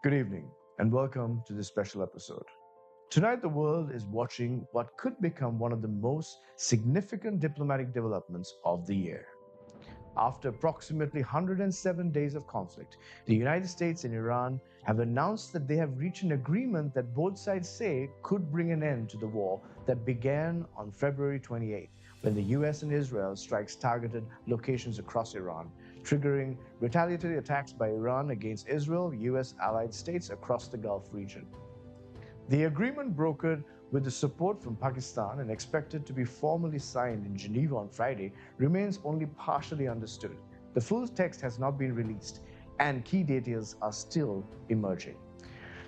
Good evening, and welcome to this special episode. Tonight, the world is watching what could become one of the most significant diplomatic developments of the year. After approximately 107 days of conflict, the United States and Iran have announced that they have reached an agreement that both sides say could bring an end to the war that began on February 28th, when the US and Israel strikes targeted locations across Iran, triggering retaliatory attacks by Iran against Israel, US allied states across the Gulf region. The agreement, brokered with the support from Pakistan and expected to be formally signed in Geneva on Friday, remains only partially understood. The full text has not been released, and key details are still emerging.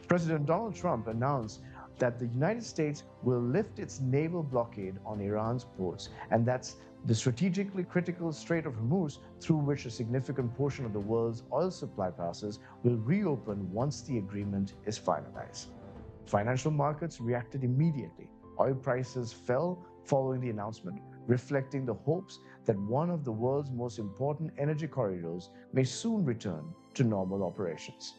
President Donald Trump announced that the United States will lift its naval blockade on Iran's ports, and that's the strategically critical Strait of Hormuz, through which a significant portion of the world's oil supply passes, will reopen once the agreement is finalized. Financial markets reacted immediately. Oil prices fell following the announcement, reflecting the hopes that one of the world's most important energy corridors may soon return to normal operations.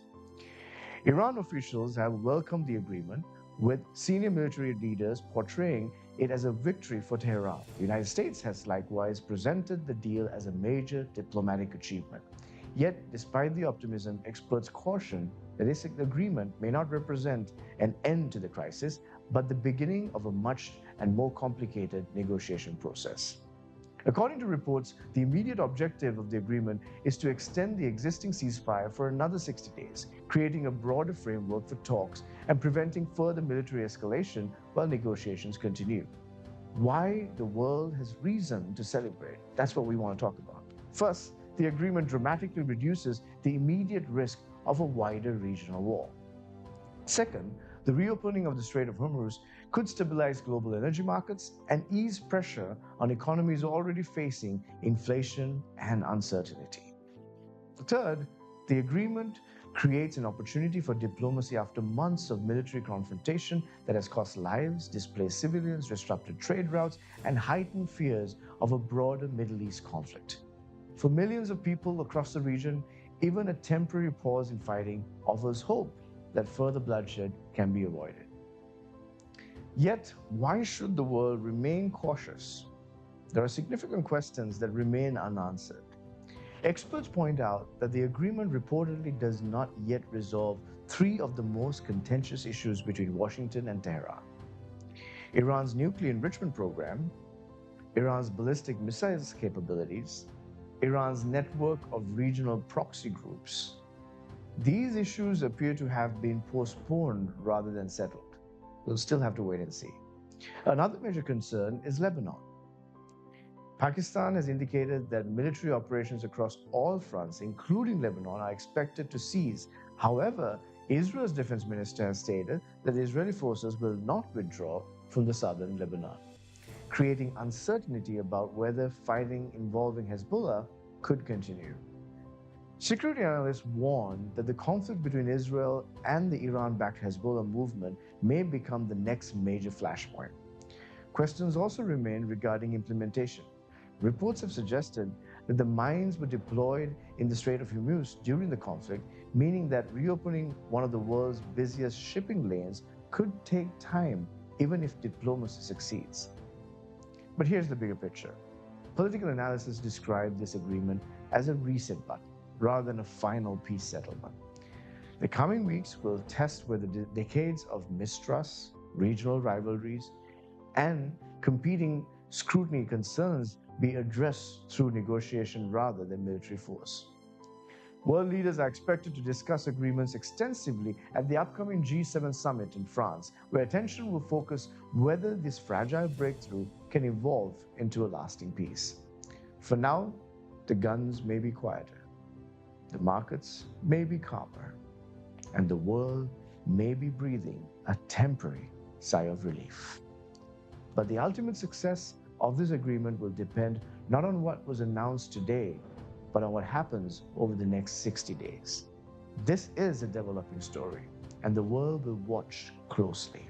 Iran officials have welcomed the agreement, with senior military leaders portraying it as a victory for Tehran. The United States has likewise presented the deal as a major diplomatic achievement. Yet, despite the optimism, experts caution that this agreement may not represent an end to the crisis, but the beginning of a much and more complicated negotiation process. According to reports, the immediate objective of the agreement is to extend the existing ceasefire for another 60 days, creating a broader framework for talks and preventing further military escalation while negotiations continue. Why the world has reason to celebrate? That's what we want to talk about. First, the agreement dramatically reduces the immediate risk of a wider regional war. Second, the reopening of the Strait of Hormuz could stabilize global energy markets and ease pressure on economies already facing inflation and uncertainty. Third, the agreement creates an opportunity for diplomacy after months of military confrontation that has cost lives, displaced civilians, disrupted trade routes, and heightened fears of a broader Middle East conflict. For millions of people across the region, even a temporary pause in fighting offers hope that further bloodshed can be avoided. Yet, why should the world remain cautious? There are significant questions that remain unanswered. Experts point out that the agreement reportedly does not yet resolve three of the most contentious issues between Washington and Tehran: Iran's nuclear enrichment program, Iran's ballistic missiles capabilities, Iran's network of regional proxy groups. These issues appear to have been postponed rather than settled. We'll still have to wait and see. Another major concern is Lebanon. Pakistan has indicated that military operations across all fronts, including Lebanon, are expected to cease. However, Israel's defense minister has stated that the Israeli forces will not withdraw from the southern Lebanon, creating uncertainty about whether fighting involving Hezbollah could continue. Security analysts warn that the conflict between Israel and the Iran-backed Hezbollah movement may become the next major flashpoint. Questions also remain regarding implementation. Reports have suggested that the mines were deployed in the Strait of Hormuz during the conflict, meaning that reopening one of the world's busiest shipping lanes could take time, even if diplomacy succeeds. But here's the bigger picture. Political analysis describe this agreement as a reset button rather than a final peace settlement. The coming weeks will test whether decades of mistrust, regional rivalries, and competing scrutiny concerns be addressed through negotiation rather than military force. World leaders are expected to discuss agreements extensively at the upcoming G7 summit in France, where attention will focus whether this fragile breakthrough can evolve into a lasting peace. For now, the guns may be quieter, the markets may be calmer, and the world may be breathing a temporary sigh of relief. But the ultimate success of this agreement will depend not on what was announced today, but on what happens over the next 60 days. This is a developing story, and the world will watch closely.